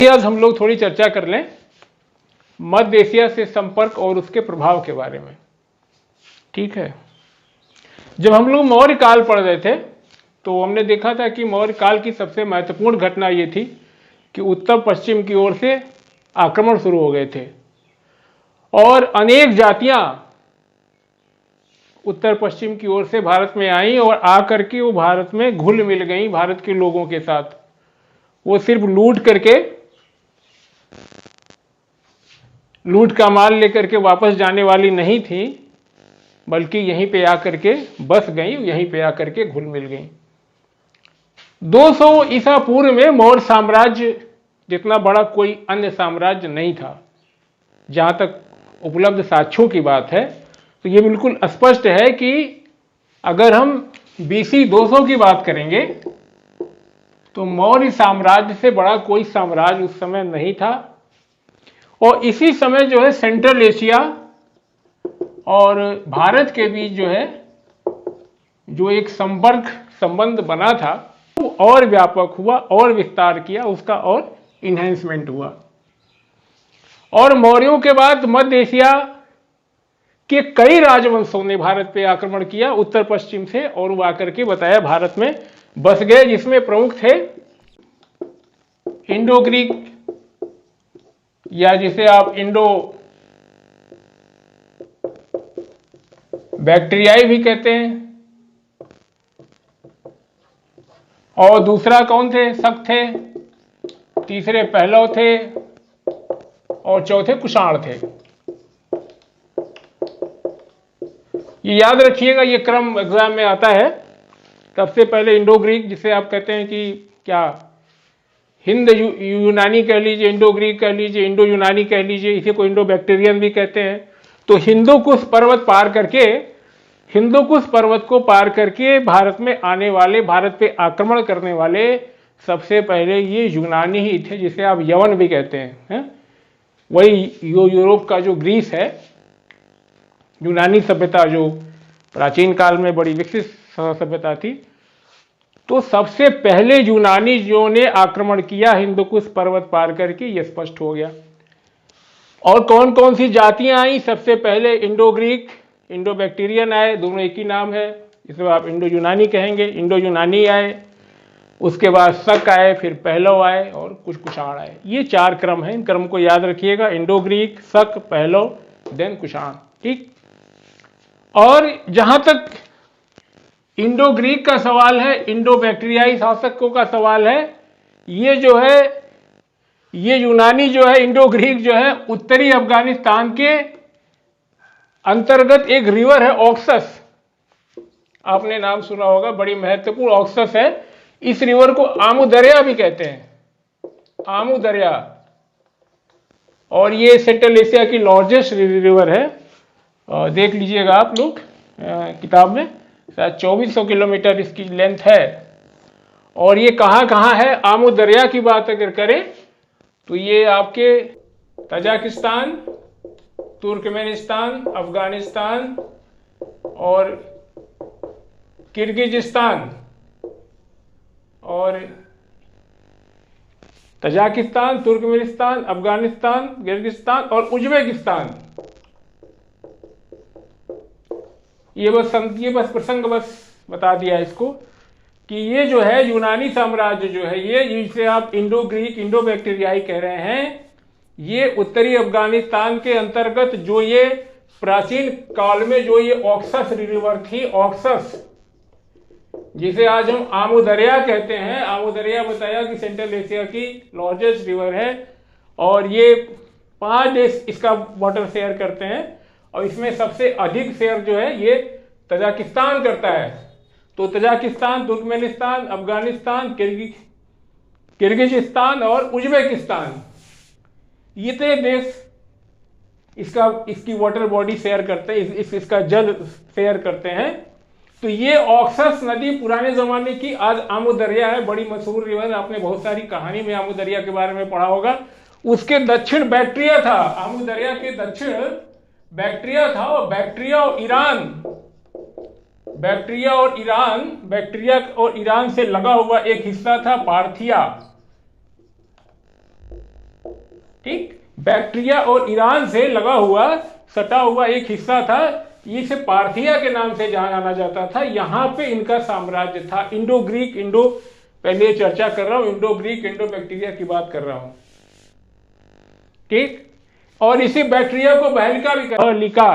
आज हम लोग थोड़ी चर्चा कर लें मध्य एशिया से संपर्क और उसके प्रभाव के बारे में। ठीक है, जब हम लोग मौर्य काल पढ़ रहे थे तो हमने देखा था कि मौर्य काल की सबसे महत्वपूर्ण घटना ये थी कि उत्तर पश्चिम की ओर से आक्रमण शुरू हो गए थे और अनेक जातियां उत्तर पश्चिम की ओर से भारत में आईं और आकर के वो भारत में घुल मिल गई भारत के लोगों के साथ। वो सिर्फ लूट का माल लेकर के वापस जाने वाली नहीं थी, बल्कि यहीं पे आकर के बस गई, यहीं पे आकर के घुल मिल गई। 200 ईसा पूर्व में मौर्य साम्राज्य जितना बड़ा कोई अन्य साम्राज्य नहीं था। जहां तक उपलब्ध साक्ष्यों की बात है तो ये बिल्कुल स्पष्ट है कि अगर हम BC 200 की बात करेंगे तो मौर्य साम्राज्य से बड़ा कोई साम्राज्य उस समय नहीं था। और इसी समय जो है सेंट्रल एशिया और भारत के बीच जो एक संबंध बना था वो और व्यापक हुआ और विस्तार किया, उसका और इन्हेंसमेंट हुआ। और मौर्यों के बाद मध्य एशिया के कई राजवंशों ने भारत पे आक्रमण किया उत्तर पश्चिम से, और वो आकर के बताया भारत में बस गए, जिसमें प्रमुख थे इंडो ग्रीक, या जिसे आप इंडो बैक्टीरियाई भी कहते हैं। और दूसरा कौन थे? शक थे, तीसरे पहलव थे और चौथे कुषाण थे। ये याद रखिएगा, ये क्रम एग्जाम में आता है। सबसे पहले इंडो ग्रीक, जिसे आप कहते हैं कि क्या हिंद यूनानी कह लीजिए, इंडो ग्रीक कह लीजिए, इंडो यूनानी कह लीजिए, इसी को इंडो बैक्टीरियन भी कहते हैं। तो हिंदुकुश पर्वत को पार करके भारत में आने वाले, भारत पे आक्रमण करने वाले सबसे पहले ये यूनानी ही थे, जिसे आप यवन भी कहते हैं। वही यूरोप का जो ग्रीस है, यूनानी सभ्यता जो प्राचीन काल में बड़ी विकसित सभ्यता थी, तो सबसे पहले यूनानियों ने आक्रमण किया हिंदुकुश पर्वत पार करके, ये स्पष्ट हो गया। और कौन कौन सी जातियां आई? सबसे पहले इंडो ग्रीक, इंडो बैक्टीरियन आए, दोनों एक ही नाम है, इसको आप इंडो यूनानी कहेंगे। इंडो यूनानी आए, उसके बाद शक आए, फिर पहलव आए और कुछ कुषाण आए। ये 4 क्रम है, इन क्रम को याद रखिएगा, इंडो ग्रीक, शक, पहलव, देन कुषाण। ठीक। और जहां तक इंडो ग्रीक का सवाल है, इंडो बैक्टीरियाई शासकों का सवाल है, ये यूनानी जो है, इंडो ग्रीक जो है, उत्तरी अफगानिस्तान के अंतर्गत एक रिवर है ऑक्सस, आपने नाम सुना होगा, बड़ी महत्वपूर्ण ऑक्सस है। इस रिवर को आमू दरिया भी कहते हैं, आमू दरिया। और ये सेंट्रल एशिया की लार्जेस्ट रिवर है। देख लीजिएगा आप लोग किताब में, शायद 2400 किलोमीटर इसकी लेंथ है। और ये कहाँ है? आमू दरिया की बात अगर करें तो ये आपके तजाकिस्तान, तुर्कमेनिस्तान, अफगानिस्तान और किर्गिजिस्तान, और तजाकिस्तान, तुर्कमेनिस्तान, अफगानिस्तान, किर्गिस्तान और उज्बेकिस्तान। ये बस प्रसंग बस बता दिया इसको कि ये जो है यूनानी साम्राज्य जो है, ये जिसे आप इंडो ग्रीक, इंडो बैक्टीरियाई कह रहे हैं, ये उत्तरी अफगानिस्तान के अंतर्गत जो ये प्राचीन काल में जो ये ऑक्सस रिवर थी, ऑक्सस, जिसे आज हम आमू दरिया कहते हैं। आमू दरिया बताया कि सेंट्रल एशिया की लार्जेस्ट रिवर है और ये 5 देश इसका वाटर शेयर करते हैं, और इसमें सबसे अधिक शेयर जो है ये तजाकिस्तान करता है। तो तजाकिस्तान, तुर्कमेनिस्तान, अफगानिस्तान, किर्गिजिस्तान और उज्बेकिस्तान, ये 3 देश इसकी वाटर बॉडी शेयर करते हैं, इसका जल शेयर करते हैं। तो ये ऑक्सस नदी पुराने जमाने की आज आमू दरिया है, बड़ी मशहूर रिवर, आपने बहुत सारी कहानी में आमू दरिया के बारे में पढ़ा होगा। उसके दक्षिण बैक्ट्रिया था, आमू दरिया के दक्षिण बैक्ट्रिया था, और बैक्ट्रिया और ईरान बैक्ट्रिया और ईरान से लगा हुआ एक हिस्सा था पार्थिया। ठीक, बैक्ट्रिया और ईरान से लगा हुआ सटा हुआ एक हिस्सा था, इसे पार्थिया के नाम से जाना जाता था। यहां पे इनका साम्राज्य था। इंडो ग्रीक, पहले चर्चा कर रहा हूं, इंडो ग्रीक इंडो बैक्टीरिया की बात कर रहा हूं। ठीक, और इसी बैक्टीरिया को बहलिका भी लिखा।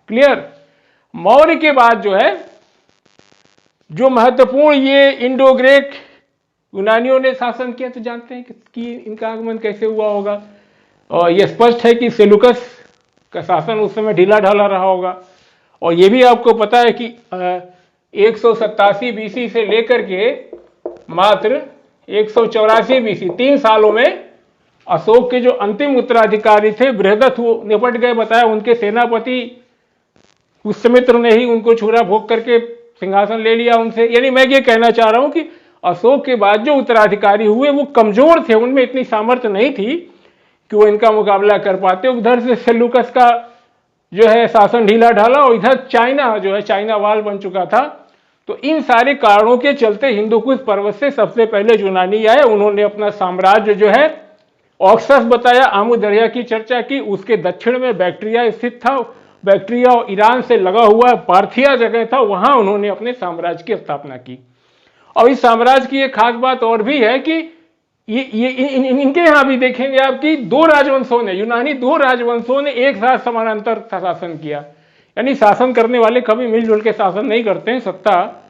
क्लियर। मौर्य के बाद जो है, जो महत्वपूर्ण ये इंडो ग्रीक यूनानियों ने शासन किया, तो जानते हैं कि इनका आगमन कैसे हुआ होगा। और यह स्पष्ट है कि सेलुकस का शासन उस समय ढीला ढाला रहा होगा। और यह भी आपको पता है कि 187 बीसी से लेकर के मात्र 184 बीसी 3 सालों में अशोक के जो अंतिम उत्तराधिकारी थे बृहदत्त, वो निपट गए। बताया उनके सेनापति पुष्यमित्र ने ही उनको छुरा भोग करके सिंहासन ले लिया उनसे। यानी मैं ये कहना चाह रहा हूं कि अशोक के बाद जो उत्तराधिकारी हुए वो कमजोर थे, उनमें इतनी सामर्थ्य नहीं थी कि वो इनका मुकाबला कर पाते। उधर से सेल्यूकस का जो है शासन ढीला ढाला, और इधर चाइना जो है, चाइना वाल बन चुका था। तो इन सारे कारणों के चलते हिंदुकुश पर्वत से सबसे पहले यूनानी आए। उन्होंने अपना साम्राज्य जो है ऑक्सस बताया, आमू दरिया की चर्चा की, उसके दक्षिण में बैक्ट्रिया स्थित था। बैक्ट्रिया और ईरान से लगा हुआ पार्थिया जगह था, वहां उन्होंने अपने साम्राज्य की स्थापना की। और इस साम्राज्य की एक खास बात और भी है कि इनके यहां भी देखेंगे आप कि दो राजवंशों ने, यूनानी दो राजवंशों ने एक साथ समानांतर शासन किया। यानी शासन करने वाले कभी मिलजुल के शासन नहीं करते हैं, सत्ता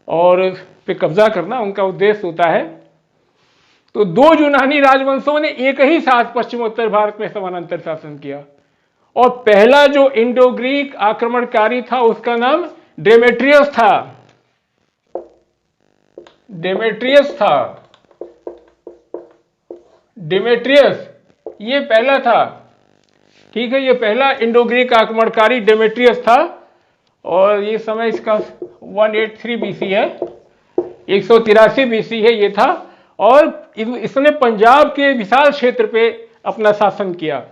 और पे कब्जा करना उनका उद्देश्य होता है। तो दो यूनानी राजवंशों ने एक ही साथ पश्चिमोत्तर भारत में समानांतर शासन किया। और पहला जो इंडो ग्रीक आक्रमणकारी था उसका नाम डेमेट्रियस था। डेमेट्रियस ये पहला था। ठीक है, ये पहला इंडो ग्रीक आक्रमणकारी डेमेट्रियस था। और ये समय इसका 183 बीसी है, 183 बीसी है ये था। और इसने पंजाब के विशाल क्षेत्र पे अपना शासन किया।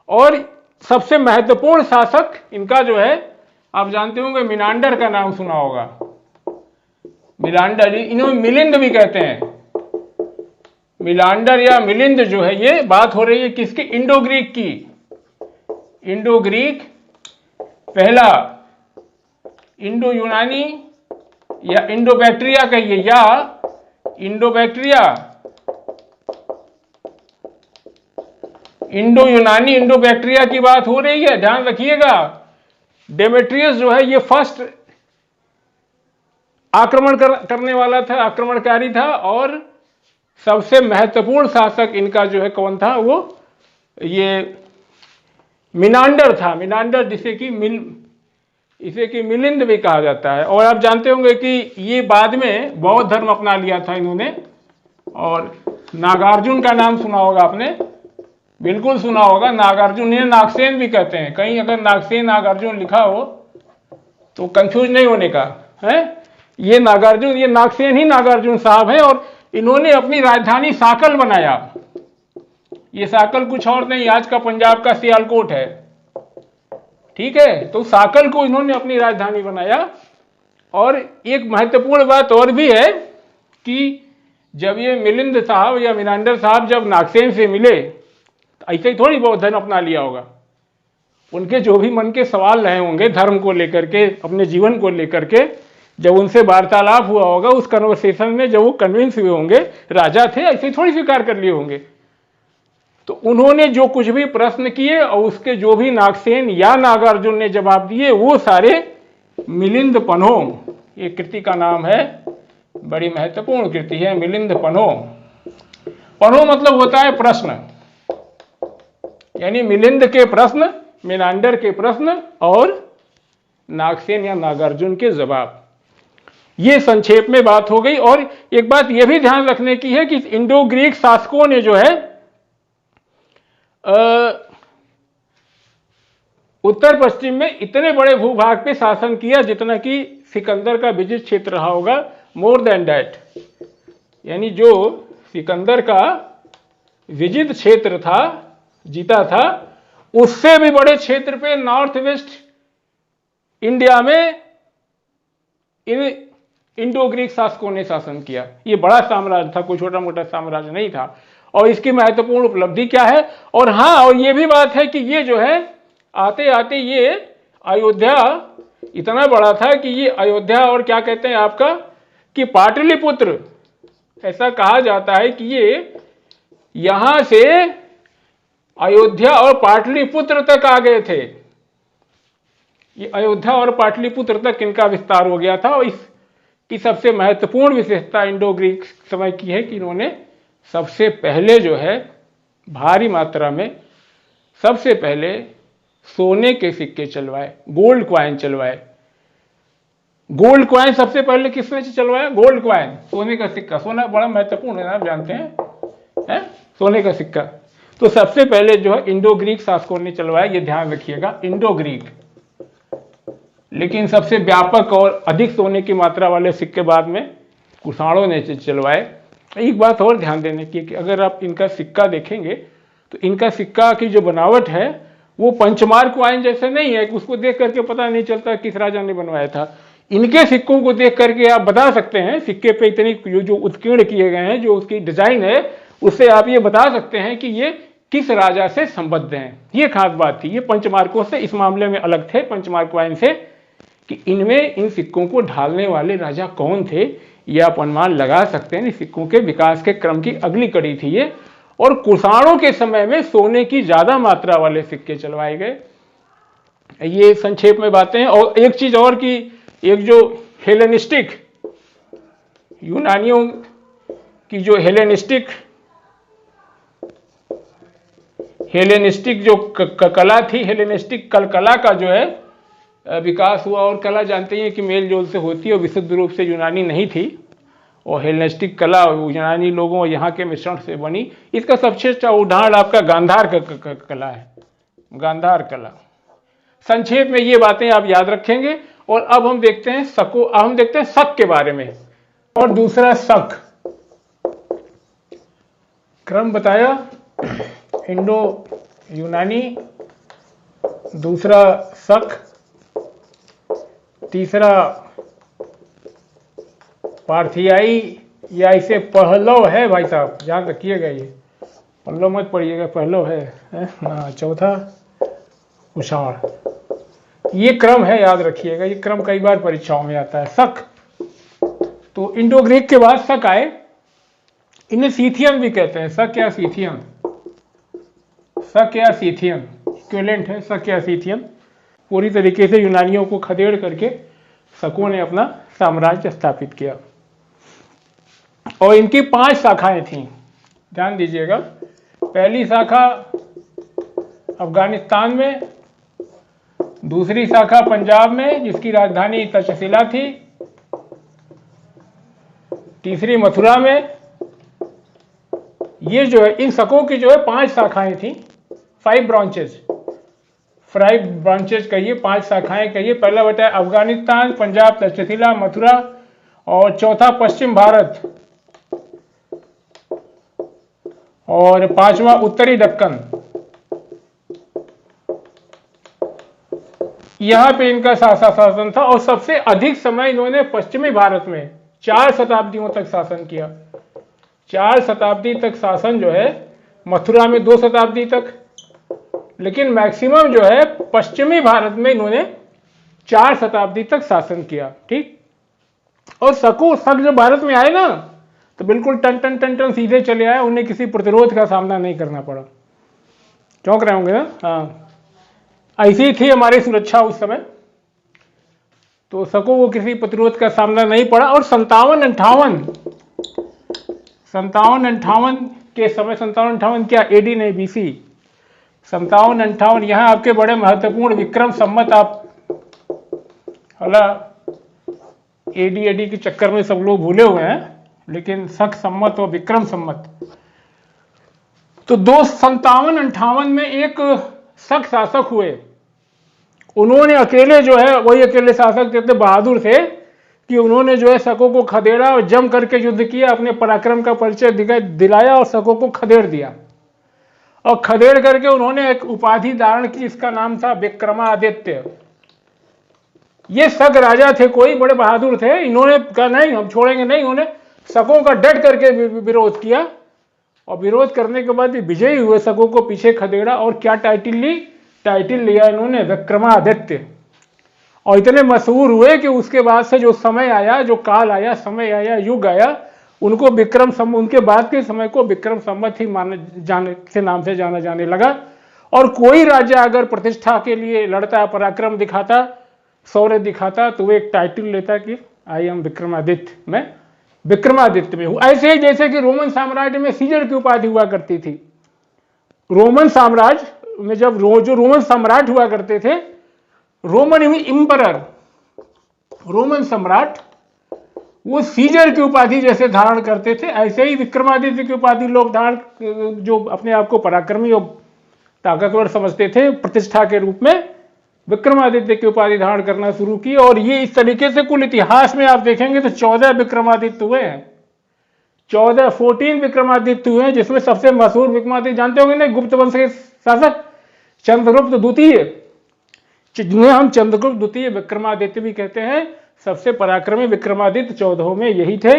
और सबसे महत्वपूर्ण शासक इनका जो है, आप जानते होंगे, मिनांडर का नाम सुना होगा। मिलांडर, इन्हें मिलिंद भी कहते हैं। मिलांडर या मिलिंद जो है, ये बात हो रही है किसकी? इंडो ग्रीक की। इंडो ग्रीक पहला, इंडो यूनानी या इंडो बैक्ट्रिया कहिए, या इंडो बैक्ट्रिया, इंडो यूनानी इंडो बैक्ट्रिया की बात हो रही है, ध्यान रखिएगा। डेमेट्रियस जो है ये फर्स्ट आक्रमण करने वाला था, आक्रमणकारी था। और सबसे महत्वपूर्ण शासक इनका जो है कौन था? वो ये मिनांडर था। मिनांडर इसे कि मिलिंद भी कहा जाता है। और आप जानते होंगे कि ये बाद में बौद्ध धर्म अपना लिया था इन्होंने। और नागार्जुन का नाम सुना होगा आपने, बिल्कुल सुना होगा। नागार्जुन, इन्हें नागसेन भी कहते हैं। कहीं अगर नागसेन नागार्जुन लिखा हो तो कंफ्यूज नहीं होने का है। ये नागार्जुन, ये नागसेन ही नागार्जुन साहब है। और इन्होंने अपनी राजधानी साकल बनाया। ये साकल कुछ और नहीं, आज का पंजाब का सियालकोट है। ठीक है, तो साकल को इन्होंने अपनी राजधानी बनाया। और एक महत्वपूर्ण बात और भी है कि जब ये मिलिंद साहब या मिनांडर साहब जब नागसेन से मिले, ऐसे ही थोड़ी बौद्ध धर्म अपना लिया होगा। उनके जो भी मन के सवाल रहे होंगे धर्म को लेकर के, अपने जीवन को लेकर के, जब उनसे वार्तालाप हुआ होगा, उस कन्वर्सेशन में जब वो कन्विंस हुए होंगे, राजा थे, ऐसे थोड़ी स्वीकार कर लिए होंगे। तो उन्होंने जो कुछ भी प्रश्न किए और उसके जो भी नागसेन या नागार्जुन ने जवाब दिए, वो सारे मिलिंद पन्हो, ये कृति का नाम है, बड़ी महत्वपूर्ण कृति है मिलिंद पन्हो। पन्हो मतलब होता है प्रश्न, यानी मिलिंद के प्रश्न, मिनांडर के प्रश्न और नागसेन या नागार्जुन के जवाब। ये संक्षेप में बात हो गई। और एक बात यह भी ध्यान रखने की है कि इंडो ग्रीक शासकों ने जो है उत्तर पश्चिम में इतने बड़े भूभाग पे शासन किया जितना कि सिकंदर का विजित क्षेत्र रहा होगा, मोर देन दैट। यानी जो सिकंदर का विजित क्षेत्र था, जीता था, उससे भी बड़े क्षेत्र पे नॉर्थ वेस्ट इंडिया में इन इंडो ग्रीक शासकों ने शासन किया। ये बड़ा साम्राज्य था, कोई छोटा मोटा साम्राज्य नहीं था। और इसकी महत्वपूर्ण उपलब्धि क्या है? और हाँ, और ये भी बात है कि ये जो है आते आते ये अयोध्या इतना बड़ा था कि ये अयोध्या और क्या कहते हैं आपका कि पाटलिपुत्र, ऐसा कहा जाता है कि ये यहां से अयोध्या और पाटलिपुत्र तक आ गए थे। ये अयोध्या और पाटलिपुत्र तक इनका विस्तार हो गया था। और इसकी सबसे महत्वपूर्ण विशेषता इंडो ग्रीक समय की है कि इन्होंने सबसे पहले जो है भारी मात्रा में सबसे पहले सोने के सिक्के चलवाए, गोल्ड कॉइन चलवाए। गोल्ड कॉइन सबसे पहले किसने चलवाया? गोल्ड कॉइन, सोने का सिक्का। सोना बड़ा महत्वपूर्ण है, आप जानते हैं, सोने का सिक्का। तो सबसे पहले जो है इंडो ग्रीक शासकों ने चलवाया, ये ध्यान रखिएगा, इंडो ग्रीक। लेकिन सबसे व्यापक और अधिक सोने की मात्रा वाले सिक्के बाद में कुषाणों ने चलवाए। एक बात और ध्यान देने की कि अगर आप इनका सिक्का देखेंगे तो इनका सिक्का की जो बनावट है वो पंचमार्क कॉइन जैसे नहीं है कि उसको देख करके पता नहीं चलता किस राजा ने बनवाया था। इनके सिक्कों को देख करके आप बता सकते हैं, सिक्के पे इतनी जो उत्कीर्ण किए गए हैं, जो उसकी डिजाइन है, उससे आप ये बता सकते हैं कि ये किस राजा से संबद्ध हैं। ये खास बात थी। ये पंचमार्कों से इस मामले में अलग थे, पंचमार्क कॉइन से, कि इनमें इन सिक्कों को ढालने वाले राजा कौन थे, ये आप अनुमान लगा सकते हैं। सिक्कों के विकास के क्रम की अगली कड़ी थी ये। और कुषाणों के समय में सोने की ज्यादा मात्रा वाले सिक्के चलवाए गए। ये संक्षेप में बातें हैं। और एक चीज और कि एक जो हेलेनिस्टिक, यूनानियों की जो हेलेनिस्टिक जो कला थी, हेलेनिस्टिक कला का जो है विकास हुआ। और कला जानते हैं कि मेल जोल से होती है और विशुद्ध रूप से यूनानी नहीं थी। और हेलेनिस्टिक कला यूनानी लोगों और यहाँ के मिश्रण से बनी। इसका सबसे अच्छा उदाहरण आपका गांधार कला है, गांधार कला। संक्षेप में ये बातें आप याद रखेंगे। और अब हम देखते हैं शक के बारे में। और दूसरा शक क्रम बताया, इंडो यूनानी, दूसरा शक, तीसरा पार्थियाई, या इसे पहलव है भाई साहब, ध्यान रखिएगा, ये पल्लव मत पढ़िएगा, पहलव है। चौथा कुषाण। ये क्रम है, याद रखिएगा, ये क्रम कई बार परीक्षाओं में आता है। शक, तो इंडो ग्रीक के बाद शक आए। इन्हें सीथियन भी कहते हैं। शक या सीथियन, शक या सीथियन इक्विवेलेंट है, शक या सीथियन। पूरी तरीके से यूनानियों को खदेड़ करके शकों ने अपना साम्राज्य स्थापित किया। और इनकी 5 शाखाएं थीं, ध्यान दीजिएगा। पहली शाखा अफगानिस्तान में, दूसरी शाखा पंजाब में जिसकी राजधानी तक्षशिला थी, तीसरी मथुरा में। ये जो है इन शकों की जो है 5 शाखाएं थी, 5 ब्रांचेज कहिए, 5 शाखाएं कहिए। पहला बताया अफगानिस्तान, पंजाब, तक्षशिला, मथुरा, और चौथा पश्चिम भारत, और 5वां उत्तरी दक्कन। यहां पे इनका शासन था। और सबसे अधिक समय इन्होंने पश्चिमी भारत में 4 शताब्दियों तक शासन किया। 4 शताब्दी तक शासन जो है, मथुरा में 2 शताब्दी तक, लेकिन मैक्सिमम जो है पश्चिमी भारत में इन्होंने 4 शताब्दी तक शासन किया। ठीक। और शक जब भारत में आए ना तो बिल्कुल टन सीधे चले आए, उन्हें किसी प्रतिरोध का सामना नहीं करना पड़ा। चौंक रहे होंगे ना? हाँ, ऐसी थी हमारी सुरक्षा उस समय। तो शकों को किसी प्रतिरोध का सामना नहीं पड़ा। और 57-58 के समय, 57-58 क्या, एडी नहीं, बीसी, 57-58, यहाँ आपके बड़े महत्वपूर्ण विक्रम संवत, आप हला एडी के चक्कर में सब लोग भूले हुए हैं, लेकिन शक संवत और विक्रम संवत। तो 57-58 में एक शक शासक हुए। उन्होंने अकेले जो है, वही अकेले शासक थे, बहादुर थे कि उन्होंने जो है शकों को खदेड़ा और जम करके युद्ध किया, अपने पराक्रम का परिचय दिलाया और शकों को खदेड़ दिया। और खदेड़ करके उन्होंने एक उपाधि धारण की, इसका नाम था विक्रमादित्य। ये शक राजा थे, कोई बड़े बहादुर थे, इन्होंने कहा नहीं हम छोड़ेंगे नहीं। इन्होंने शकों का डट करके विरोध किया और विरोध करने के बाद विजयी हुए, शकों को पीछे खदेड़ा और क्या टाइटल ली, टाइटल लिया इन्होंने विक्रमादित्य। और इतने मशहूर हुए कि उसके बाद से जो समय आया, जो काल आया, समय आया, युग आया, उनको उनके बाद के समय को विक्रम संवत ही के नाम से जाना जाने लगा। और कोई राजा अगर प्रतिष्ठा के लिए लड़ता, पराक्रम दिखाता, शौर्य दिखाता, तो वो एक टाइटल लेता कि आई एम विक्रमादित्य, मैं विक्रमादित्य में हूं। ऐसे ही जैसे कि रोमन साम्राज्य में सीजर की उपाधि हुआ करती थी। रोमन साम्राज्य में जब जो रोमन सम्राट हुआ करते थे, रोमन इंपरर, रोमन सम्राट, वो सीजर की उपाधि जैसे धारण करते थे, ऐसे ही विक्रमादित्य की उपाधि लोग धारण, जो अपने आप को पराक्रमी और ताकतवर समझते थे, प्रतिष्ठा के रूप में विक्रमादित्य की उपाधि धारण करना शुरू की। और ये इस तरीके से कुल इतिहास में आप देखेंगे तो 14 विक्रमादित्य हुए हैं, 14 विक्रमादित्य हुए हैं, जिसमें सबसे मशहूर विक्रमादित्य जानते होंगे ना, गुप्त वंश के शासक चंद्रगुप्त द्वितीय, जिन्हें हम चंद्रगुप्त द्वितीय विक्रमादित्य भी कहते हैं। सबसे पराक्रमी विक्रमादित्य 14 में यही थे।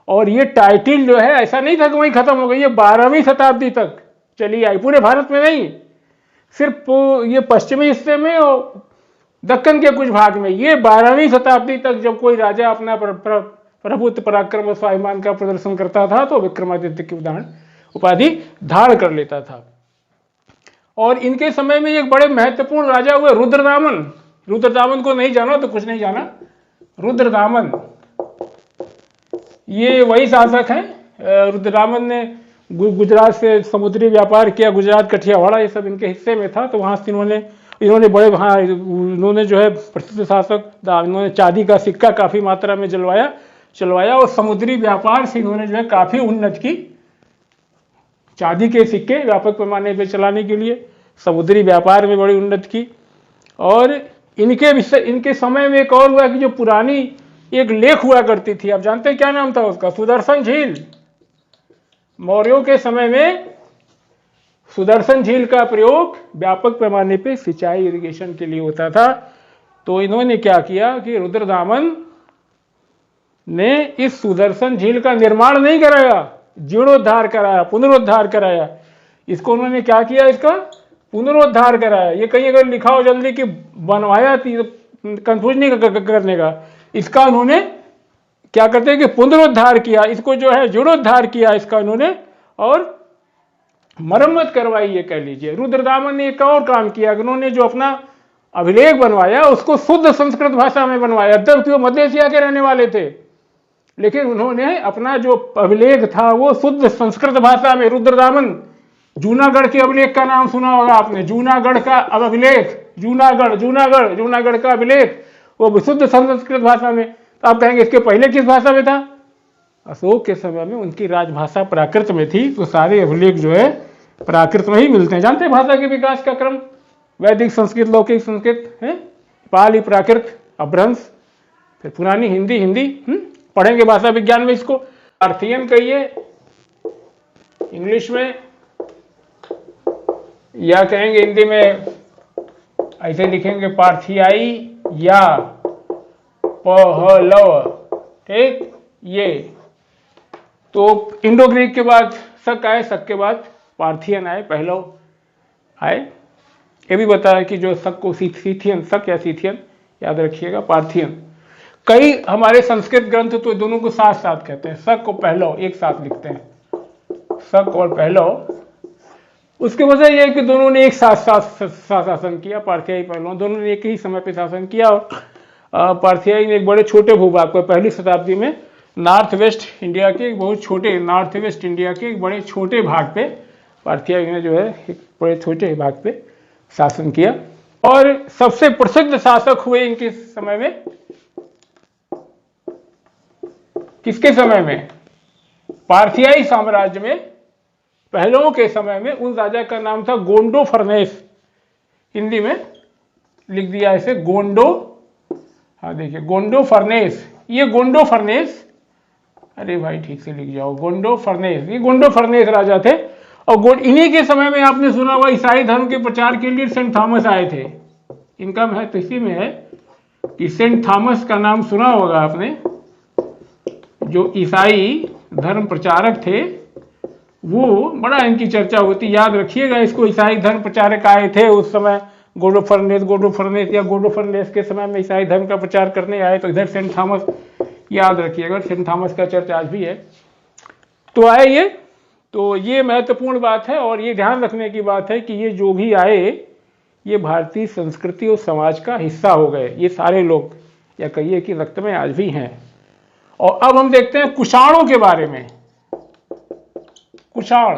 और ये टाइटल जो है ऐसा नहीं था कि वहीं खत्म हो गई, ये 12वीं शताब्दी तक चली आई, पूरे भारत में नहीं, सिर्फ ये पश्चिमी हिस्से में और दक्कन के कुछ भाग में। ये 12वीं शताब्दी तक जब कोई राजा अपना प्रभुत्व, पराक्रम और स्वाभिमान का प्रदर्शन करता था तो विक्रमादित्य की उपाधि धारण कर लेता था। और इनके समय में एक बड़े महत्वपूर्ण राजा हुए रुद्रदामन। रुद्रदामन को नहीं जाना तो कुछ नहीं जाना। रुद्रदामन ये वही शासक हैं। रुद्रदामन ने गुजरात से समुद्री व्यापार किया, गुजरात, कठियावाड़ा, ये सब इनके हिस्से में था। तो वहां से इन्होंने बड़े, हाँ, इन्होंने जो है प्रसिद्ध शासक, इन्होंने चांदी का सिक्का काफी मात्रा में चलवाया और समुद्री व्यापार से इन्होंने जो है काफी उन्नत की। चांदी के सिक्के व्यापक पैमाने पर चलाने के लिए समुद्री व्यापार में बड़ी उन्नत की। और इनके समय में एक और हुआ कि जो पुरानी एक लेक हुआ करती थी, आप जानते हैं क्या नाम था उसका, सुदर्शन झील। मौर्यों के समय में सुदर्शन झील का प्रयोग व्यापक पैमाने पे सिंचाई, इरिगेशन के लिए होता था। तो इन्होंने क्या किया कि रुद्रदामन ने इस सुदर्शन झील का निर्माण नहीं कराया, जीर्णोद्धार कराया, पुनरुद्धार कराया। इसको उन्होंने क्या किया, इसका पुनरुद्धार कराया। ये कहीं अगर लिखा हो जल्दी कि बनवाया, कंफ्यूज नहीं करने का, इसका उन्होंने क्या करते हैं कि पुनरुद्धार किया, इसको जो है जीर्णोद्धार किया इसका उन्होंने, और मरम्मत करवाई, ये कह लीजिए। रुद्रदामन ने एक और काम किया, उन्होंने जो अपना अभिलेख बनवाया उसको शुद्ध संस्कृत भाषा में बनवाया। यद्यपि वो मध्य एशिया के रहने वाले थे, लेकिन उन्होंने अपना जो अभिलेख था वो शुद्ध संस्कृत भाषा में। रुद्रदामन, जूनागढ़ के अभिलेख का नाम सुना होगा आपने, जूनागढ़ का अभिलेख, जूनागढ़ का अभिलेख, वो शुद्ध संस्कृत भाषा में। तो आप कहेंगे इसके पहले किस भाषा में था? अशोक के समय में उनकी राजभाषा प्राकृत में थी, तो सारे अभिलेख जो है प्राकृत में ही मिलते हैं। जानते हैं भाषा के विकास का क्रम, वैदिक संस्कृत, लौकिक संस्कृत है, पाली, प्राकृत, अपभ्रंश, फिर पुरानी हिंदी पढ़ेंगे भाषा विज्ञान में इसको। पार्थियन कहिए इंग्लिश में, या कहेंगे हिंदी में ऐसे लिखेंगे पार्थियाई या पहलव, ठीक। ये तो इंडो ग्रीक के बाद शक आए, शक के बाद पार्थियन आए, पहलव आए। ये भी बताया कि जो शक को सीथियन, शक या सीथियन याद रखिएगा, पार्थियन। कई हमारे संस्कृत ग्रंथ तो दोनों को साथ साथ कहते हैं, शक और पहलव एक साथ लिखते हैं, शक और पहलव। उसकी वजह यह है कि दोनों ने एक साथ शासन किया, पार्थियाई, पहलव, दोनों ने एक ही समय पे शासन किया। और पार्थियाई ने एक बड़े छोटे भूभाग पर, पहली शताब्दी में नॉर्थ वेस्ट इंडिया के एक बड़े छोटे भाग पे पार्थियाई ने जो है एक बड़े छोटे भाग पे शासन किया। और सबसे प्रसिद्ध शासक हुए इनके समय में, किसके समय में? पार्थियाई साम्राज्य में पहलवों के समय में उन राजा का नाम था गोंडो फर्नेस। हिंदी में लिख दिया ऐसे, गोंडो, हाँ देखिए गोंडो फर्नेस। ये गोंडो फर्नेस, अरे भाई ठीक से लिख जाओ, गोंडो फर्नेस, ये गोंडो फर्नेस राजा थे। और इन्हीं के समय में आपने सुना हुआ ईसाई धर्म के प्रचार के लिए सेंट थॉमस आए थे। इनका महत्व इसी में है। कि सेंट थॉमस का नाम सुना होगा आपने, जो ईसाई धर्म प्रचारक थे, वो बड़ा इनकी चर्चा होती, याद रखिएगा इसको। ईसाई धर्म प्रचारक आए थे उस समय, गोडोफरनेस या गोडोफरनेस के समय में ईसाई धर्म का प्रचार करने आए, तो इधर सेंट थॉमस, याद रखिएगा सेंट थॉमस का चर्च आज भी है। तो आए ये, तो ये महत्वपूर्ण बात है और ये ध्यान रखने की बात है कि ये जो भी आए ये भारतीय संस्कृति और समाज का हिस्सा हो गए, ये सारे लोग, या कहिए कि रक्त में आज भी हैं। और अब हम देखते हैं कुषाणों के बारे में। कुषाण